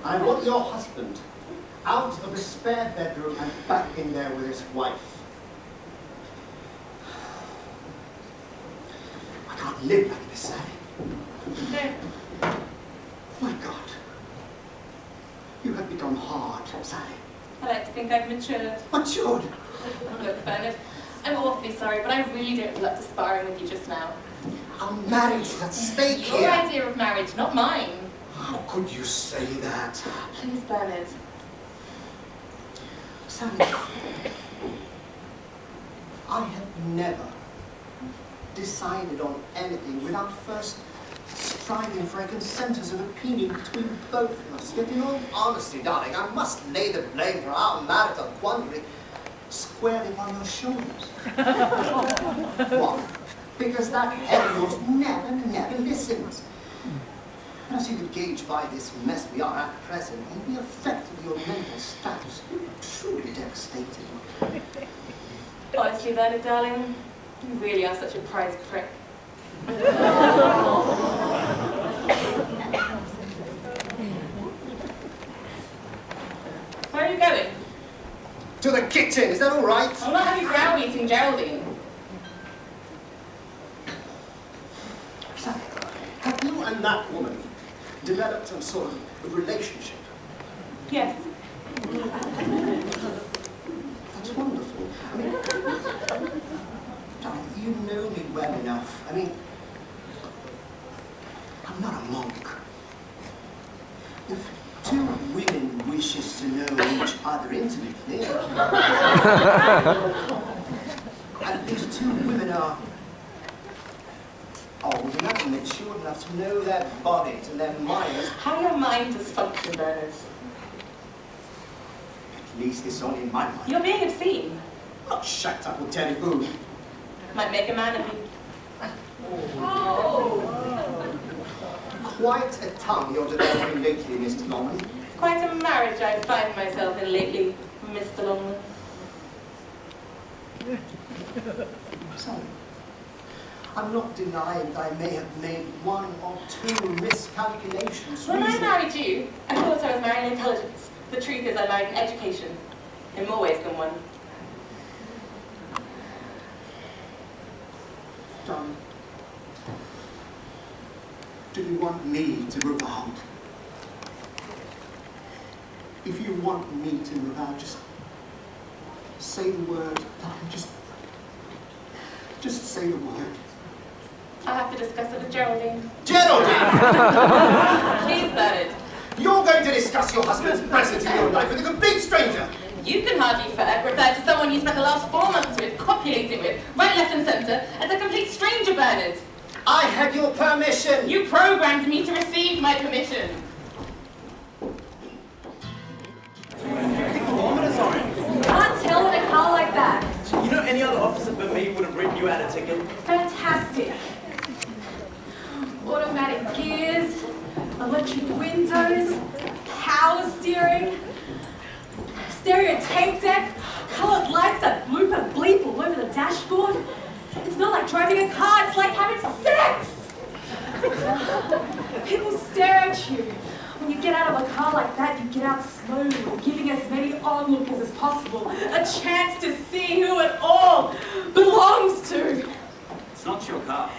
I want your husband out of the spare bedroom and back in there with his wife. I can't live like this, Sally. No. My God. You have become hard, Sally. I like to think I've matured. Matured? Look, Bernard, I'm awfully sorry, but I really don't feel up to sparring with you just now. Our marriage is at stake here. Your idea of marriage, not mine. How could you say that? Please, Bernard. Sally, I have never decided on anything without first striving for a consensus of opinion between both of us. Yet in all honesty, darling, I must lay the blame for our marital quandary squarely upon your shoulders. Why? Because that head of yours never listens. And as you could gauge by this mess we are at present, and the effect of your mental status, you're truly devastating. Honestly, Bernard, darling, you really are such a prize prick. Where are you going? To the kitchen, is that all right? I'm not having browbeating Geraldine. Sally, have you and that woman developed some sort of relationship? Yes. That's wonderful. I mean, darling, you know me well enough. I mean, I'm not a monk. If two women wishes to know each other intimately, and these two women are old enough and mature enough to know their bodies and their minds. How your mind does function, Bernard. At least it's only in my mind. You're being obscene. Oh, shut up, will tell you who. Might make a man of you. Quite a tongue you're developing lately, Mr. Longman. Quite a marriage I find myself in lately, Mr. Longman. So, I'm not denying that I may have made one or two miscalculations. When I married you, I thought I was marrying intelligence. The truth is I married an education, in more ways than one. Darling, do you want me to move out? If you want me to move out, just say the word, darling, just say the word. I'll have to discuss it with Geraldine. Geraldine! Please, Bernard. You're going to discuss your husband's presence in your life with a complete stranger! You can hardly refer to someone you spent the last 4 months with, copulating with, right, left and centre, as a complete stranger, Bernard. I had your permission! You programmed me to receive my permission. Can't tell in a car like that. You know any other officer but me would have written you out a ticket? Fantastic. Automatic gears, electric windows, power steering, stereo tape deck, coloured lights that bloop and bleep all over the dashboard. It's not like driving a car, it's like having sex! People stare at you. When you get out of a car like that, you get out slowly, giving as many onlookers as possible a chance to see who it all belongs to. It's not your car.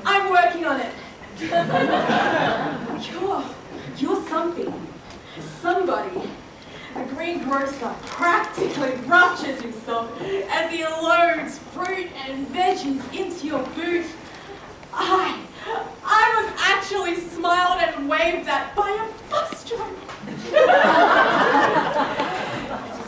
I'm working on it. You're something. Somebody. A greengrocer practically ruptures himself as he loads fruit and veggies into your boot. I was actually smiled and waved at by a bus driver.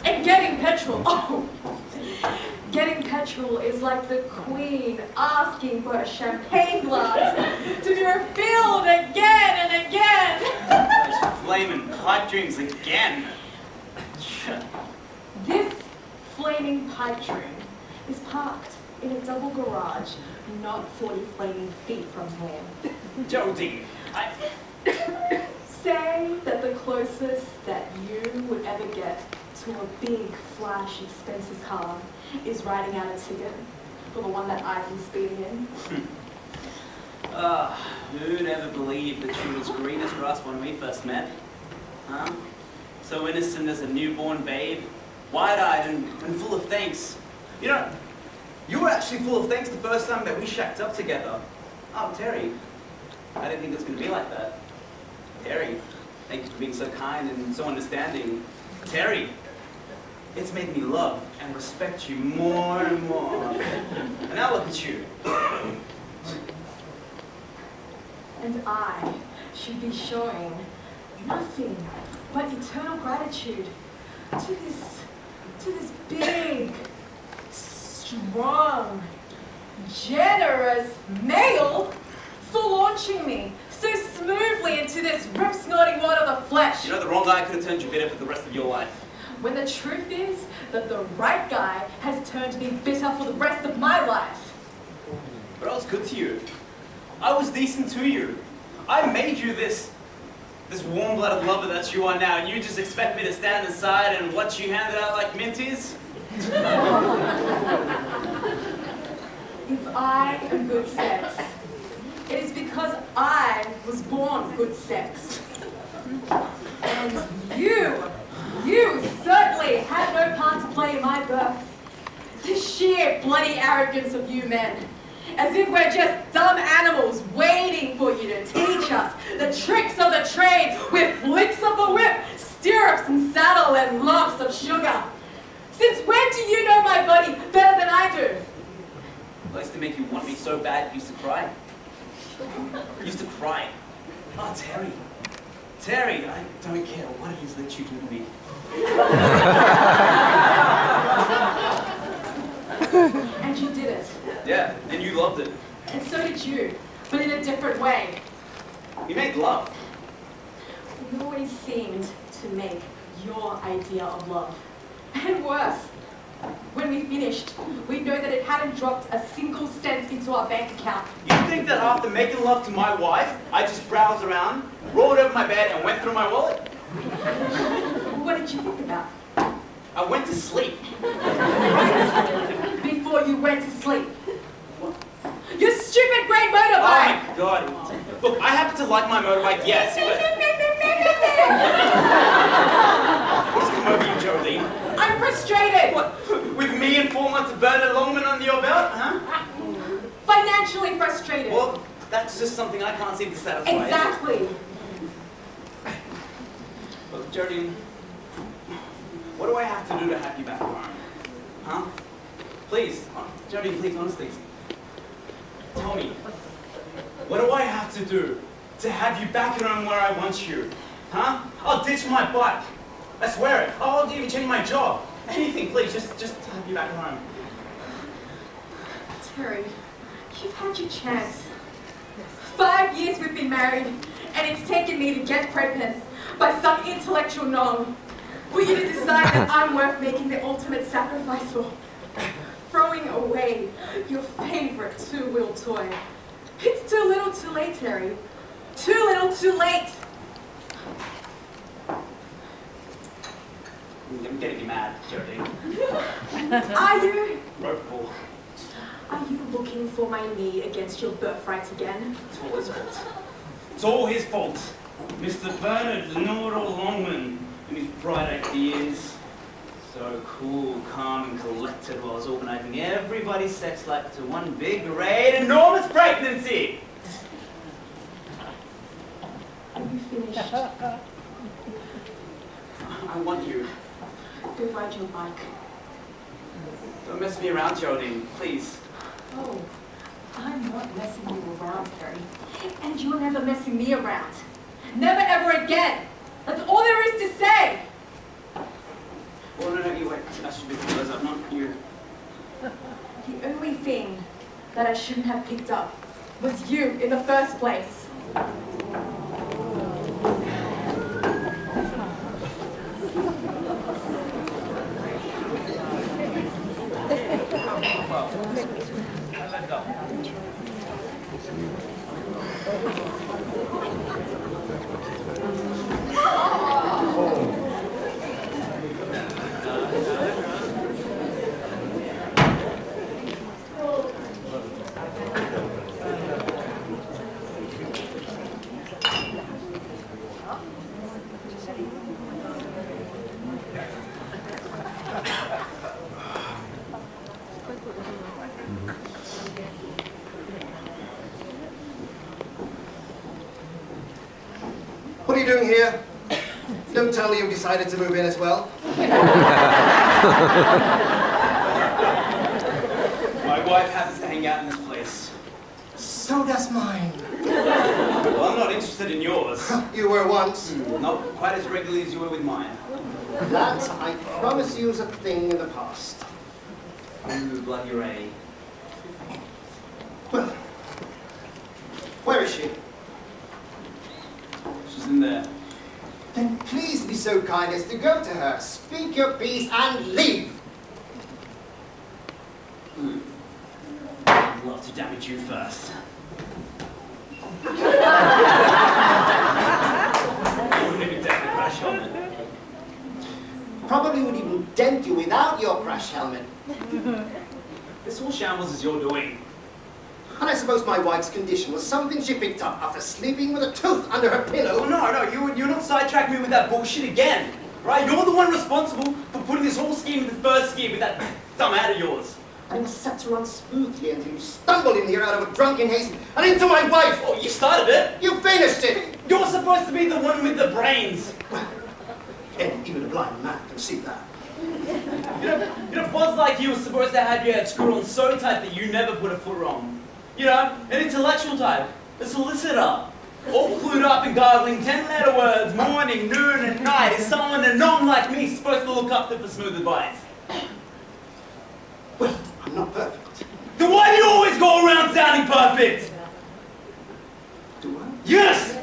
And getting petrol. Oh, getting petrol is like the Queen asking for a champagne glass to be refilled again and again. Those flaming pipe dreams again. This flaming pipe dream is parked in a double garage, not 40 flaming feet from here. Geraldine, Say that the closest that you would ever get to a big, flash, expensive car is writing out a ticket for the one that I've been speeding in. who'd ever believe that she was green as grass when we first met? Huh? So innocent as a newborn babe, wide-eyed and full of thanks. You know, you were actually full of thanks the first time that we shacked up together. Oh, Terry, I didn't think it was going to be like that. Terry, thank you for being so kind and so understanding. Terry, it's made me love and respect you more and more. And now look at you. And I should be showing nothing but eternal gratitude to this big, strong, generous male for launching me so smoothly into this rip-snorting world of the flesh. You know, the wrong guy could have turned you bitter for the rest of your life. When the truth is that the right guy has turned me bitter for the rest of my life. But I was good to you. I was decent to you. I made you this warm-blooded lover that you are now, and you just expect me to stand aside and watch you hand it out like minties? If I am good sex, it is because I was born good sex. And you certainly had no part to play in my birth. The sheer bloody arrogance of you men. As if we're just dumb animals waiting for you to teach us the tricks of the trade with flicks of the whip, stirrups and saddle and lumps of sugar. Since when do you know my body better than I do? I used to make you want me so bad, you used to cry. You used to cry. Oh, Terry. Terry, I don't care what it is that you do to me. And you did it. Yeah, and you loved it. And so did you, but in a different way. You made love. We always seemed to make your idea of love. And worse, when we finished, we'd know that it hadn't dropped a single cent into our bank account. You think that after making love to my wife, I just browsed around, rolled over my bed, and went through my wallet? What did you think about? I went to sleep. Before you went to sleep. Your stupid great motorbike! Oh my God. Look, I happen to like my motorbike, yes, but... What's come over you, Geraldine? I'm frustrated! What? With me and 4 months of Bernard Longman under your belt, huh? Financially frustrated. Well, that's just something I can't seem to satisfy. Exactly. Look, Geraldine, what do I have to do to have you back home? Huh? Please, Geraldine, please, honestly. Tell me, what do I have to do to have you back at home where I want you? Huh? I'll ditch my bike. I swear it. I'll even change my job. Anything, please, just to have you back at home. Terry, you've had your chance. 5 years we've been married, and it's taken me to get pregnant by some intellectual gnome for you to decide that I'm worth making the ultimate sacrifice for. Throwing away your favorite two-wheel toy. It's too little too late, Terry. Too little too late. I'm getting you mad, Geraldine. Are you? Ropeable. Are you looking for my knee against your birthright again? It's all his fault. It's all his fault. Mr. Bernard Longman and his bright ideas. So cool, calm, and collected while I was organizing everybody's sex life to one big, great, enormous pregnancy. Are you finished? I want you. Go ride your bike. Don't mess me around, Geraldine, please. Oh, I'm not messing you around, Terry. And you're never messing me around. Never ever again. That's all there is to say. Oh, no, you wait. I should be close up, not you. The only thing that I shouldn't have picked up was you in the first place. doing here? Don't tell me you decided to move in as well. My wife happens to hang out in this place. So does mine. Well, I'm not interested in yours. You were once. Not quite as regularly as you were with mine. That, I promise you, is a thing in the past. Ooh, bloody Ray. Well, where is she? She's in there. Then please be so kind as to go to her, speak your piece, and leave. I'd love to damage you first. Wouldn't even take the crash helmet. Probably would even dent you without your crash helmet. This whole shambles is your doing. And I suppose my wife's condition was something she picked up after sleeping with a tooth under her pillow. Oh, no, you're not sidetracking me with that bullshit again. Right? You're the one responsible for putting this whole scheme in the first gear with that dumb ad of yours. And it was set to run smoothly until you stumbled in here out of a drunken haste and into my wife. Oh, you started it. You finished it. You're supposed to be the one with the brains. Well, and even a blind man can see that. You know, Buzz like you was supposed to have your head screwed on so tight that you never put a foot wrong. You know, an intellectual type, a solicitor, all clued up and gargling 10-letter words, morning, noon, and night. Is someone a nom like me supposed to look up to for smooth advice? Well, I'm not perfect. Then why do you always go around sounding perfect? Do I? Yes!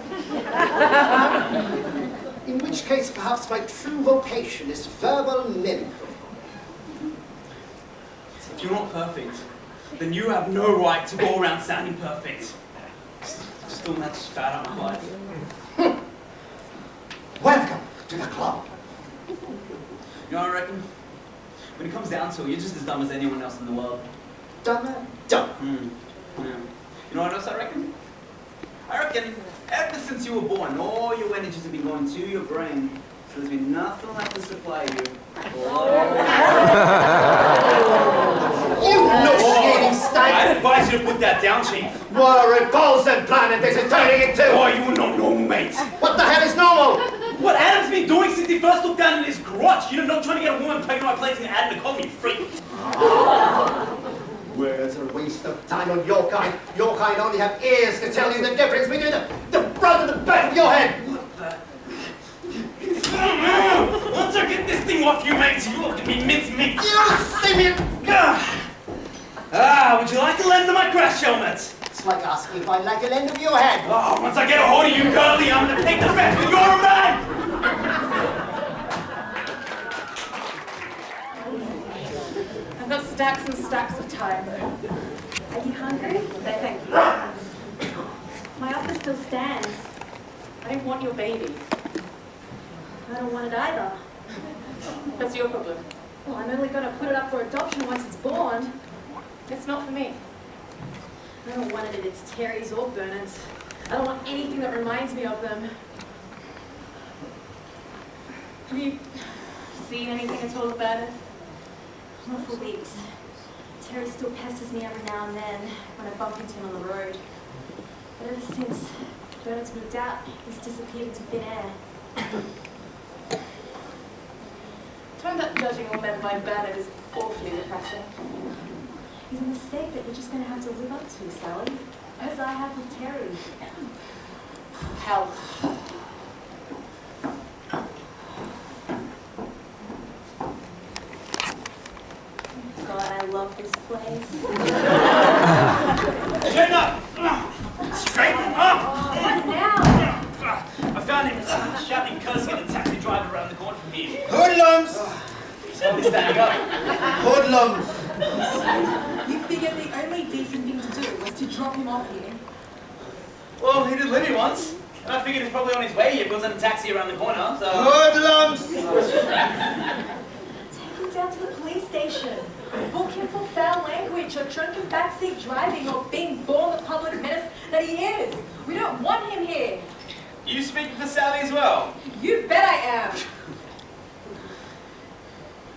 In which case, perhaps my true vocation is verbal mimicry. If you're not perfect, then you have no right to go around sounding perfect. Still not just bad on my life. Welcome to the club. You know what I reckon? When it comes down to it, you're just as dumb as anyone else in the world. Dumber, dumb. Yeah. You know what else I reckon? I reckon ever since you were born, all your energies have been going to your brain, so there's been nothing left to supply you. You negotiating stank! I'd advise you to put that down, Chief. What a repulsive planet this is turning into! Oh, you are not normal, mate. What the hell is normal? What Adam's been doing since he first looked down in his crotch. You're not trying to get a woman pregnant by placing an ad in the column, you freak. Where's a waste of time on your kind? Your kind only have ears to tell you the difference between the front and the back of your head. What the? Once I get this thing off you, mate, you look at me mincemeat. You simian! Would you like a lend of my crash helmet? It's like asking if I like a lend of your head. Oh, once I get a hold of you, girlie, I'm gonna take the best with your man! I've got stacks and stacks of time. Are you hungry? No, thank you. My offer still stands. I don't want your baby. I don't want it either. That's your problem. Well, I'm only going to put it up for adoption once it's born. It's not for me. I don't want it in its Terry's or Bernard's. I don't want anything that reminds me of them. Have you seen anything at all about it? Not for weeks. Terry still pesters me every now and then when I bump into him on the road. But ever since Bernard's moved out, he's disappeared into thin air. Turns out judging all men by Bernard is awfully depressing. He's a mistake that you're just going to have to live up to, Sally. As I have with Terry. Hell. God, I love this place. Straighten up! Straighten up! What now? I found him shouting, cursing at a taxi driver around the corner from here. Hoodlums! He's only standing up. Hoodlums! You figured the only decent thing to do was to drop him off here. Well, he did live here once. And I figured he's probably on his way if he was in a taxi around the corner, so... Hoodlums! Take him down to the police station. Book him for foul language or drunken backseat driving or being born the public menace that he is. We don't want him here. You speaking for Sally as well? You bet I am.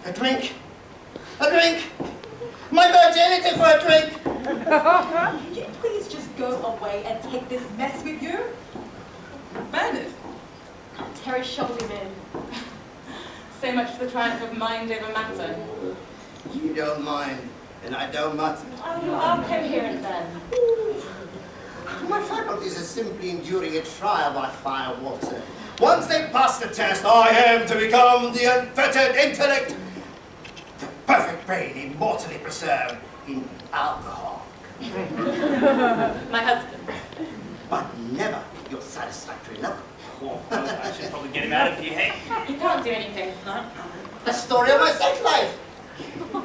A drink! A drink! My virginity for a drink! Can you please just go away and take this mess with you? Bernard? Terry shoved him in. So much for the triumph of mind over matter. You don't mind, and I don't matter. Oh, you are coherent then. My faculties are simply enduring a trial by fire, Walter. Once they pass the test, I am to become the unfettered intellect, the perfect brain immortally preserved in alcohol. My husband. But never your satisfactory lover. Well, I should probably get him out of here, hey? You can't do anything. The story of my sex life. And for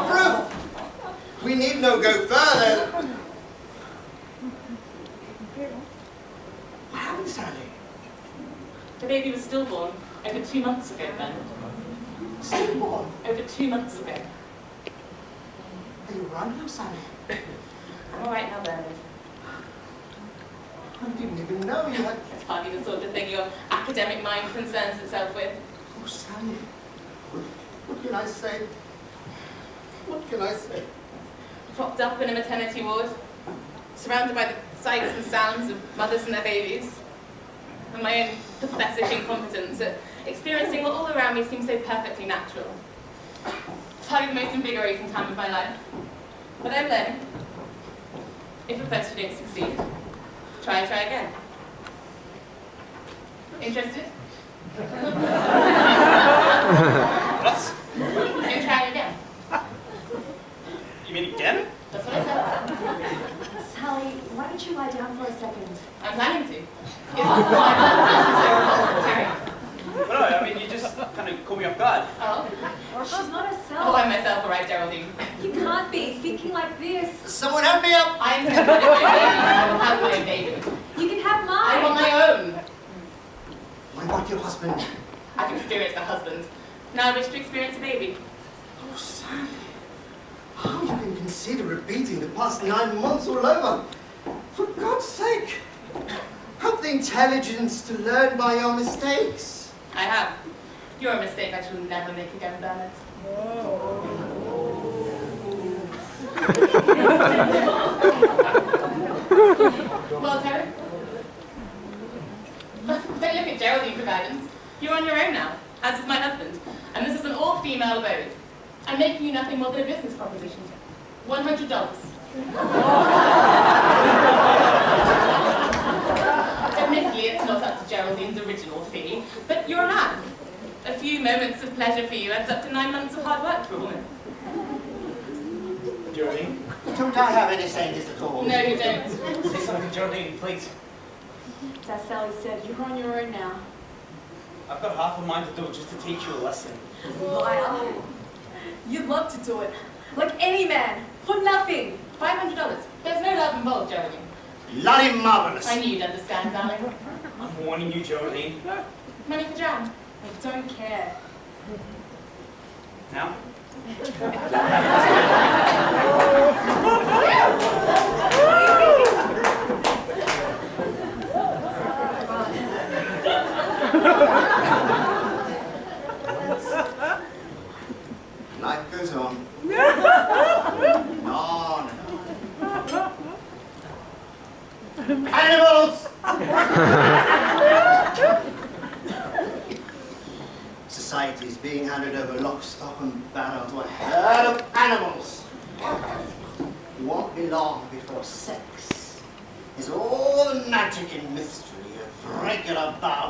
proof, we need no go further. What happened, Sally? The baby was stillborn over 2 months ago, Ben. Stillborn? Over 2 months ago. Are you right now, Sally? I'm all right now, Bernard. I didn't even know you had... It's hardly the sort of thing your academic mind concerns itself with. Oh, Sally. What can I say? What can I say? Propped up in a maternity ward, surrounded by the sights and sounds of mothers and their babies, and my own pathetic incompetence at experiencing what all around me seems so perfectly natural. It's hardly the most invigorating time of my life, but I'm learning. If at first you don't succeed, try again. Interested? What? Then try again. You mean again? That's what I said. Sally, why don't you lie down for a second? I'm planning to. Terry. Well, no, I mean, you just kind of caught me off guard. Oh. She's not All herself. by myself, all right, Geraldine. You can't be thinking like this. Someone help me up! I intend to have my baby. I will have my baby. You can have I mine. want my own. What about your husband? I've experienced a husband. Now I wish to experience a baby. Oh, Sally. How you can consider repeating the past 9 months all over? For God's sake! Have the intelligence to learn by your mistakes. I have. You're a mistake I shall never make again, Bernard. Well, Terry? Don't look at Geraldine for guidance. You're on your own now, as is my husband. And this is an all-female abode. I'm making you nothing more than a business proposition. $100. Admittedly, it's not up to Geraldine's original fee, but you're a man. A few moments of pleasure for you adds up to 9 months of hard work for a woman. Geraldine? Don't I have any say in this at all? No, you don't. Say something, Geraldine, please. As Sally said, you're on your own now. I've got half a mind to do it just to teach you a lesson. Liar. You'd love to do it. Like any man. For nothing. $500. There's no love involved, Geraldine. Bloody marvelous. I knew you'd understand, darling. I'm warning you, Geraldine. Money for jam. I don't care. Now? Life goes on. On. Animals! Society is being handed over lock, stock and barrel to a herd of animals. It won't be long before sex is all the magic and mystery of regular bowel